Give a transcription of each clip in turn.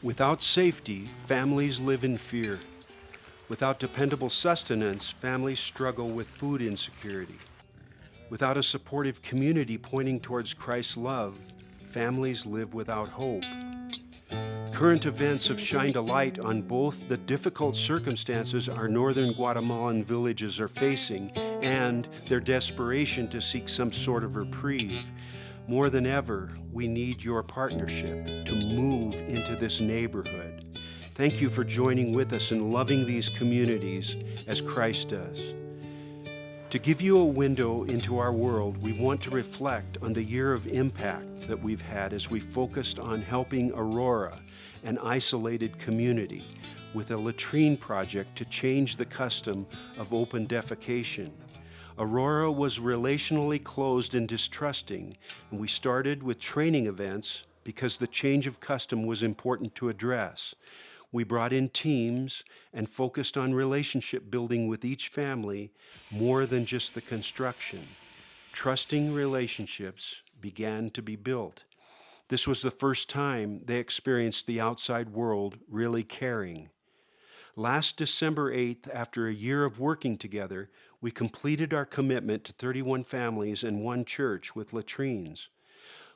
Without safety, families live in fear. Without dependable sustenance, families struggle with food insecurity. Without a supportive community pointing towards Christ's love, families live without hope. Current events have shined a light on both the difficult circumstances our northern Guatemalan villages are facing and their desperation to seek some sort of reprieve. More than ever, we need your partnership to move into this neighborhood. Thank you for joining with us in loving these communities as Christ does. To give you a window into our world, we want to reflect on the year of impact that we've had as we focused on helping Aurora, an isolated community, with a latrine project to change the custom of open defecation. Aurora was relationally closed and distrusting, and we started with training events because the change of custom was important to address. We brought in teams and focused on relationship building with each family more than just the construction. Trusting relationships began to be built. This was the first time they experienced the outside world really caring. Last December 8th, after a year of working together, we completed our commitment to 31 families and one church with latrines.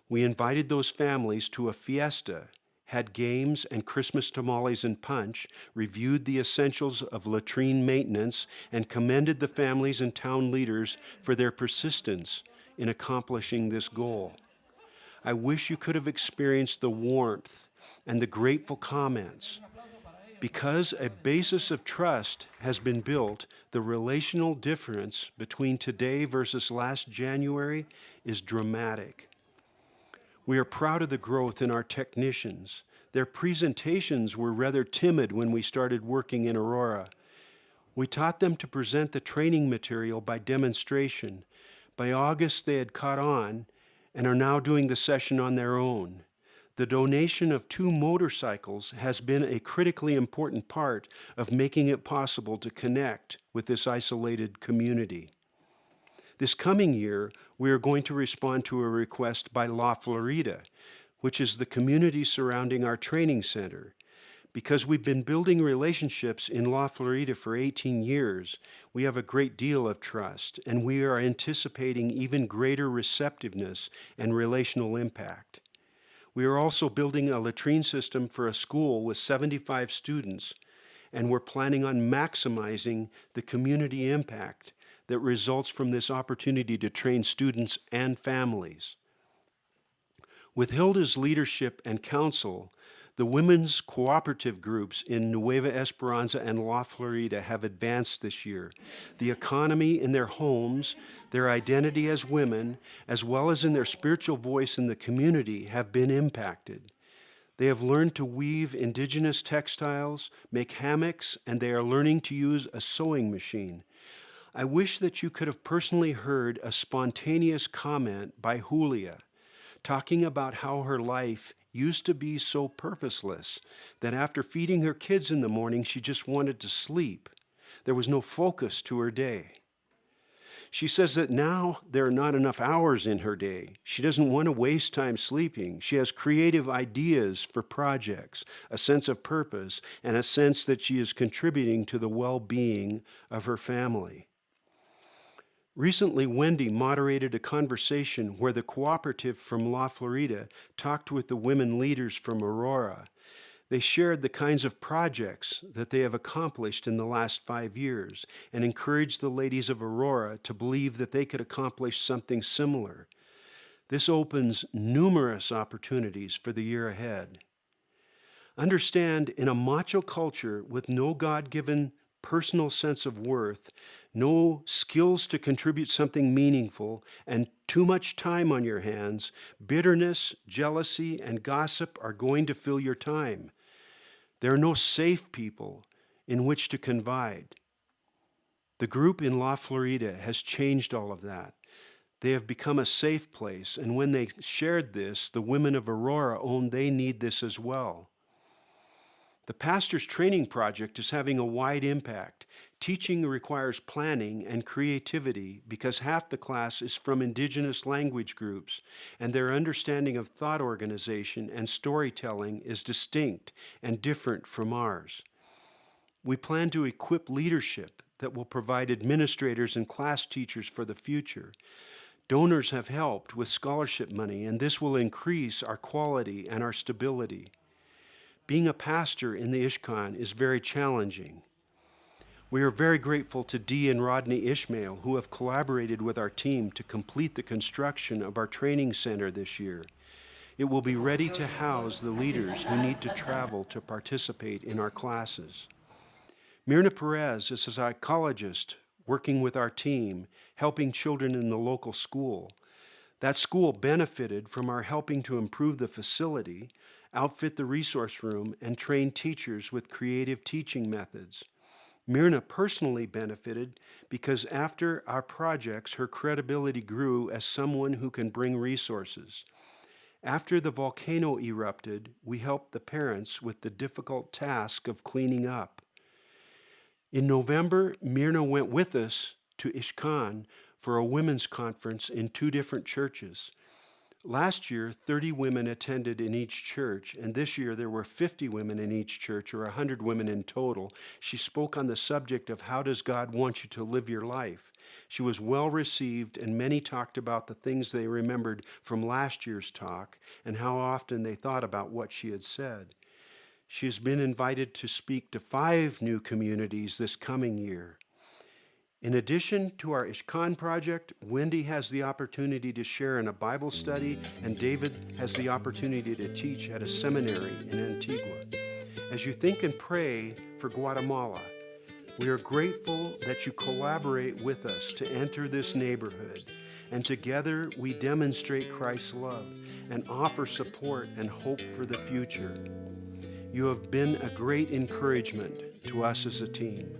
We invited those families to a fiesta, had games and Christmas tamales and punch, reviewed the essentials of latrine maintenance, and commended the families and town leaders for their persistence in accomplishing this goal. I wish you could have experienced the warmth and the grateful comments. Because a basis of trust has been built, the relational difference between today versus last January is dramatic. We are proud of the growth in our technicians. Their presentations were rather timid when we started working in Aurora. We taught them to present the training material by demonstration. By August, they had caught on and are now doing the session on their own. The donation of 2 motorcycles has been a critically important part of making it possible to connect with this isolated community. This coming year, we are going to respond to a request by La Florida, which is the community surrounding our training center. Because we've been building relationships in La Florida for 18 years, we have a great deal of trust, and we are anticipating even greater receptiveness and relational impact. We are also building a latrine system for a school with 75 students, and we're planning on maximizing the community impact that results from this opportunity to train students and families. With Hilda's leadership and counsel, the women's cooperative groups in Nueva Esperanza and La Florida have advanced this year. The economy in their homes, their identity as women, as well as in their spiritual voice in the community have been impacted. They have learned to weave indigenous textiles, make hammocks, and they are learning to use a sewing machine. I wish that you could have personally heard a spontaneous comment by Julia, talking about how her life used to be so purposeless that after feeding her kids in the morning, she just wanted to sleep. There was no focus to her day. She says that now there are not enough hours in her day. She doesn't want to waste time sleeping. She has creative ideas for projects, a sense of purpose, and a sense that she is contributing to the well-being of her family. Recently, Wendy moderated a conversation where the cooperative from La Florida talked with the women leaders from Aurora. They shared the kinds of projects that they have accomplished in the last 5 years and encouraged the ladies of Aurora to believe that they could accomplish something similar. This opens numerous opportunities for the year ahead. Understand, in a macho culture with no God-given personal sense of worth, no skills to contribute something meaningful, and too much time on your hands, bitterness, jealousy, and gossip are going to fill your time. There are no safe people in which to confide. The group in La Florida has changed all of that. They have become a safe place, and when they shared this, the women of Aurora owned they need this as well. The Pastor's Training Project is having a wide impact. Teaching requires planning and creativity because half the class is from indigenous language groups, and their understanding of thought organization and storytelling is distinct and different from ours. We plan to equip leadership that will provide administrators and class teachers for the future. Donors have helped with scholarship money, and this will increase our quality and our stability. Being a pastor in the Ishkan is very challenging. We are very grateful to Dee and Rodney Ishmael, who have collaborated with our team to complete the construction of our training center this year. It will be ready to house the leaders who need to travel to participate in our classes. Myrna Perez is a psychologist working with our team, helping children in the local school. That school benefited from our helping to improve the facility, outfit the resource room, and train teachers with creative teaching methods. Myrna personally benefited because after our projects, her credibility grew as someone who can bring resources. After the volcano erupted, we helped the parents with the difficult task of cleaning up. In November, Myrna went with us to Ishkan for a women's conference in 2 different churches. Last year, 30 women attended in each church, and this year there were 50 women in each church, or 100 women in total. She spoke on the subject of how does God want you to live your life. She was well received, and many talked about the things they remembered from last year's talk and how often they thought about what she had said. She has been invited to speak to 5 new communities this coming year. In addition to our Ishkan project, Wendy has the opportunity to share in a Bible study, and David has the opportunity to teach at a seminary in Antigua. As you think and pray for Guatemala, we are grateful that you collaborate with us to enter this neighborhood, and together we demonstrate Christ's love and offer support and hope for the future. You have been a great encouragement to us as a team.